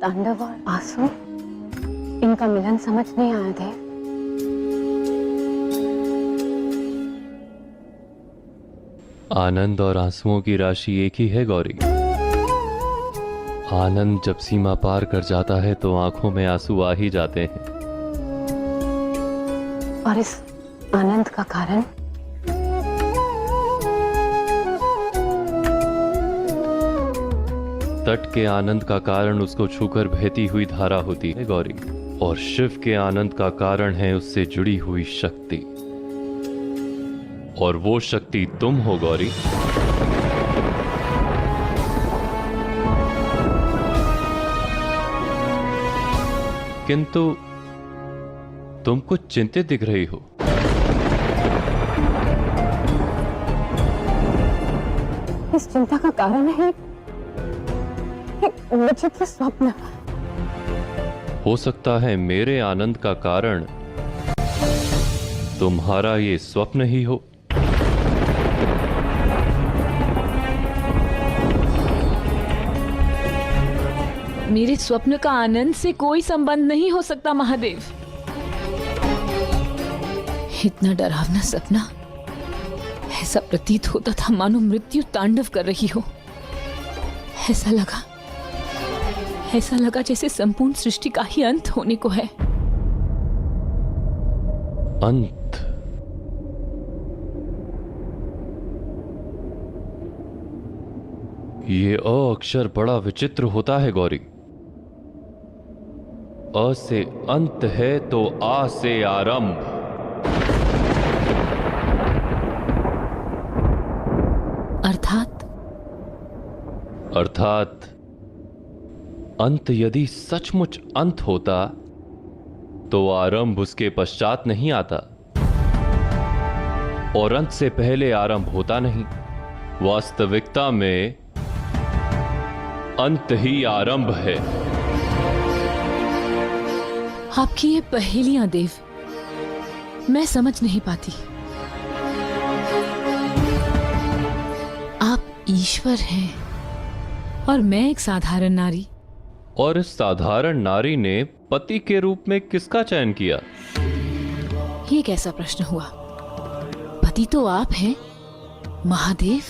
तांडव और आंसू, इनका मिलन समझ नहीं आया थे। आनंद और आंसुओं की राशि एक ही है गौरी। आनंद जब सीमा पार कर जाता है तो आंखों में आंसू आ ही जाते हैं। और इस आनंद का कारण? तट के आनंद का कारण उसको छूकर बहती हुई धारा होती है गौरी, और शिव के आनंद का कारण है उससे जुड़ी हुई शक्ति, और वो शक्ति तुम हो गौरी। किंतु तुम कुछ चिंतित दिख रही हो। इस चिंता का कारण है एक विचित्र स्वप्न। हो सकता है मेरे आनंद का कारण तुम्हारा ये स्वप्न ही हो। मेरे स्वप्न का आनंद से कोई संबंध नहीं हो सकता महादेव। इतना डरावना सपना, ऐसा प्रतीत होता था मानो मृत्यु तांडव कर रही हो। ऐसा लगा जैसे संपूर्ण सृष्टि का ही अंत होने को है। अंत? ये अ अक्षर बड़ा विचित्र होता है गौरी। अ से अंत है तो आ से आरंभ। अर्थात अंत यदि सचमुच अंत होता तो आरंभ उसके पश्चात नहीं आता, और अंत से पहले आरंभ होता नहीं। वास्तविकता में अंत ही आरंभ है। आपकी ये पहेलियां देव, मैं समझ नहीं पाती। आप ईश्वर हैं और मैं एक साधारण नारी। और इस साधारण नारी ने पति के रूप में किसका चयन किया? ये कैसा प्रश्न हुआ? पति तो आप हैं महादेव।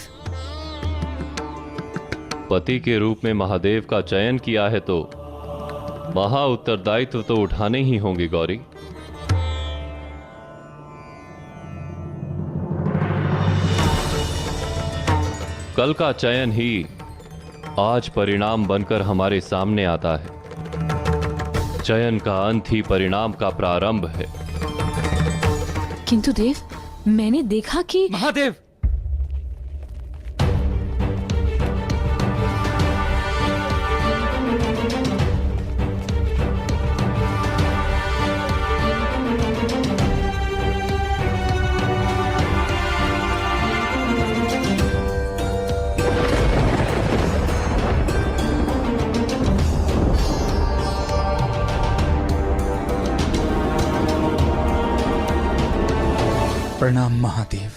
पति के रूप में महादेव का चयन किया है तो महा उत्तरदायित्व तो उठाने ही होंगे गौरी। कल का चयन ही आज परिणाम बनकर हमारे सामने आता है। चयन का अंत ही परिणाम का प्रारंभ है। किंतु देव, मैंने देखा कि महादेव, प्रणाम महादेव।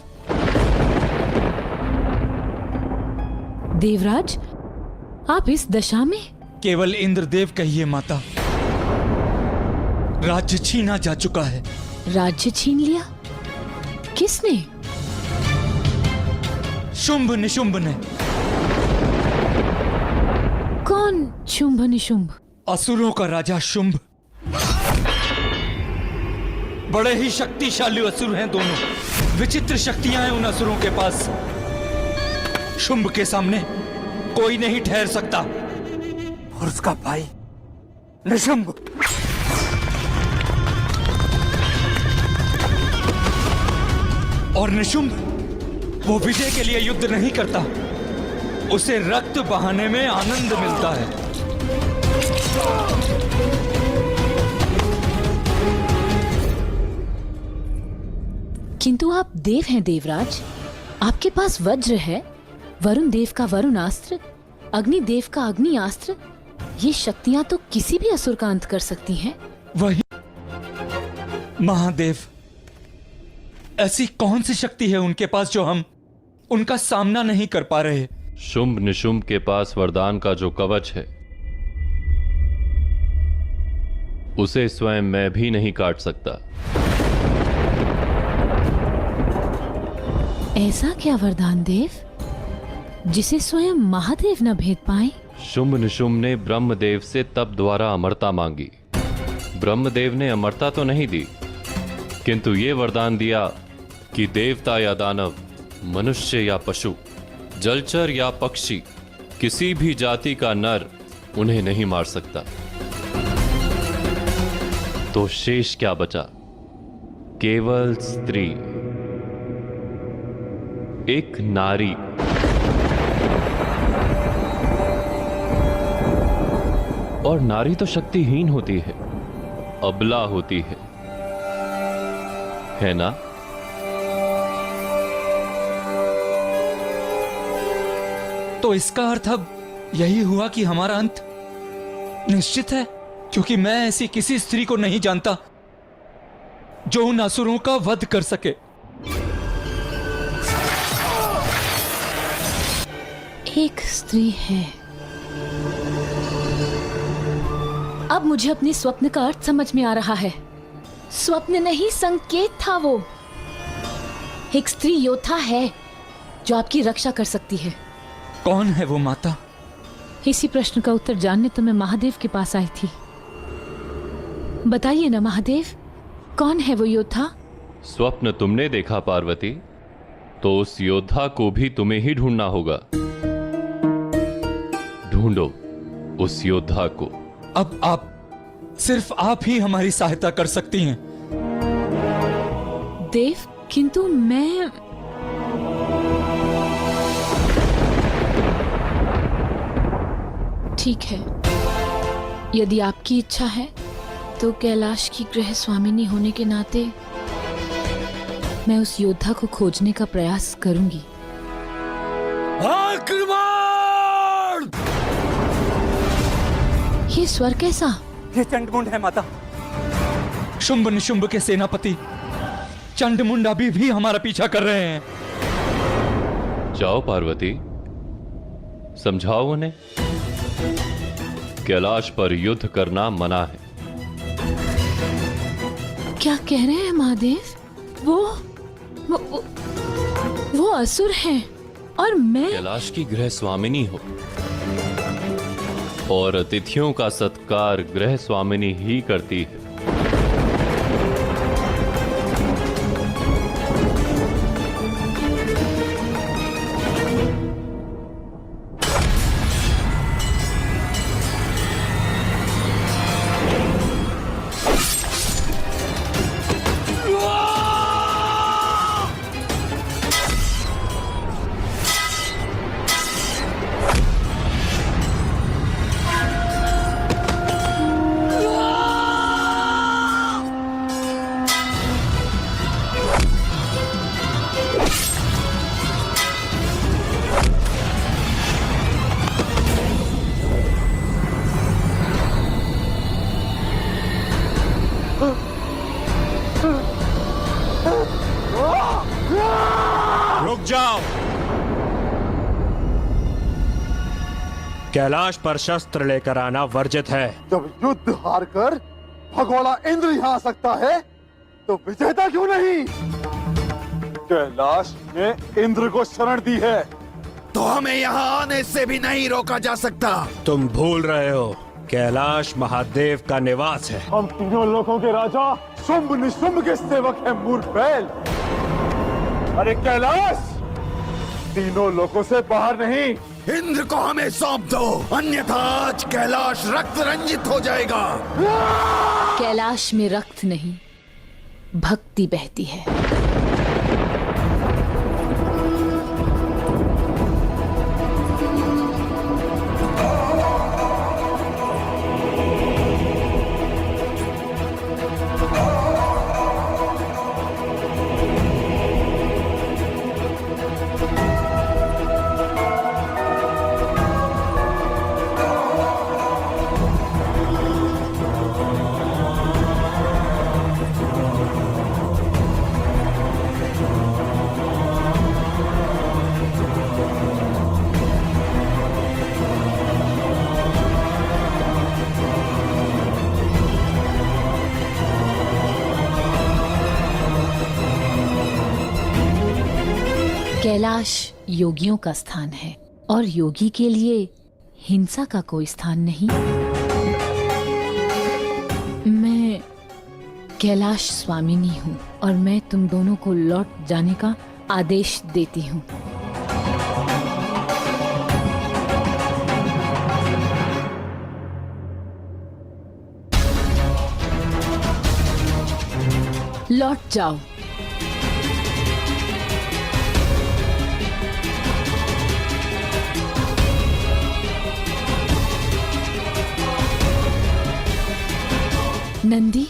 देवराज, आप इस दशा में? केवल इंद्रदेव कहिए माता, राज्य छीना जा चुका है। राज्य छीन लिया? किसने? शुंभ निशुंभ ने। कौन शुंभ निशुंभ? असुरों का राजा शुंभ। बड़े ही शक्तिशाली असुर हैं दोनों। विचित्र शक्तियां हैं उन असुरों के पास। शुंभ के सामने कोई नहीं ठहर सकता। और उसका भाई निशुंभ, और निशुंभ वो विजय के लिए युद्ध नहीं करता, उसे रक्त बहाने में आनंद मिलता है। किंतु आप देव हैं देवराज, आपके पास वज्र है, वरुण देव का वरुणास्त्र, अग्नि देव का अग्नियास्त्र। ये शक्तियां तो किसी भी असुर का अंत कर सकती हैं। वही महादेव, ऐसी कौन सी शक्ति है उनके पास जो हम उनका सामना नहीं कर पा रहे? शुंभ निशुंभ के पास वरदान का जो कवच है उसे स्वयं मैं भी नहीं काट सकता। ऐसा क्या वरदान देव जिसे स्वयं महादेव न भेद पाए? शुंभ निशुंभ ने ब्रह्मदेव से तप द्वारा अमरता मांगी। ब्रह्मदेव ने अमरता तो नहीं दी, किंतु ये वरदान दिया कि देवता या दानव, मनुष्य या पशु, जलचर या पक्षी, किसी भी जाति का नर उन्हें नहीं मार सकता। तो शेष क्या बचा? केवल स्त्री, एक नारी। और नारी तो शक्तिहीन होती है, अबला होती है ना? तो इसका अर्थ अब यही हुआ कि हमारा अंत निश्चित है, क्योंकि मैं ऐसी किसी स्त्री को नहीं जानता जो उन असुरों का वध कर सके। एक स्त्री है। अब मुझे अपने स्वप्न का अर्थ समझ में आ रहा है। स्वप्न नहीं, संकेत था वो। एक स्त्री योद्धा है जो आपकी रक्षा कर सकती है। कौन है वो माता? इसी प्रश्न का उत्तर जानने तो मैं महादेव के पास आई थी। बताइए ना महादेव, कौन है वो योद्धा? स्वप्न तुमने देखा पार्वती, तो उस योद्धा को भी तुम्हें ही ढूंढना होगा। ढूंढो उस योद्धा को। अब आप, सिर्फ आप ही हमारी सहायता कर सकती हैं। देव, किंतु मैं ठीक है, यदि आपकी इच्छा है तो कैलाश की गृह स्वामिनी होने के नाते मैं उस योद्धा को खोजने का प्रयास करूंगी। आक्रमण! ये स्वर कैसा? ये चंडमुंड है माता। शुंभ निशुंभ के सेनापति चंडमुंड अभी भी हमारा पीछा कर रहे हैं। जाओ पार्वती, समझाओ उन्हें। कैलाश पर युद्ध करना मना है। क्या कह रहे हैं महादेव? वो असुर हैं और मैं कैलाश की गृह स्वामिनी हो, और अतिथियों का सत्कार गृह स्वामिनी ही करती है। रुक जाओ। कैलाश पर शस्त्र लेकर आना वर्जित है। जब युद्ध हारकर भगोड़ा इंद्र यहाँ आ सकता है, तो विजेता क्यों नहीं? कैलाश ने इंद्र को शरण दी है, तो हमें यहाँ आने से भी नहीं रोका जा सकता। तुम भूल रहे हो, कैलाश महादेव का निवास है। हम तीनों लोकों के राजा शुंभ निशुंभ के सेवक हैं मूर्ख बैल। अरे कैलाश तीनों लोकों से बाहर नहीं। इंद्र को हमें सौंप दो, अन्यथा आज कैलाश रक्त रंजित हो जाएगा। कैलाश में रक्त नहीं, भक्ति बहती है। कैलाश योगियों का स्थान है और योगी के लिए हिंसा का कोई स्थान नहीं। मैं कैलाश स्वामिनी हूँ और मैं तुम दोनों को लौट जाने का आदेश देती हूँ। लौट जाओ। नंदी,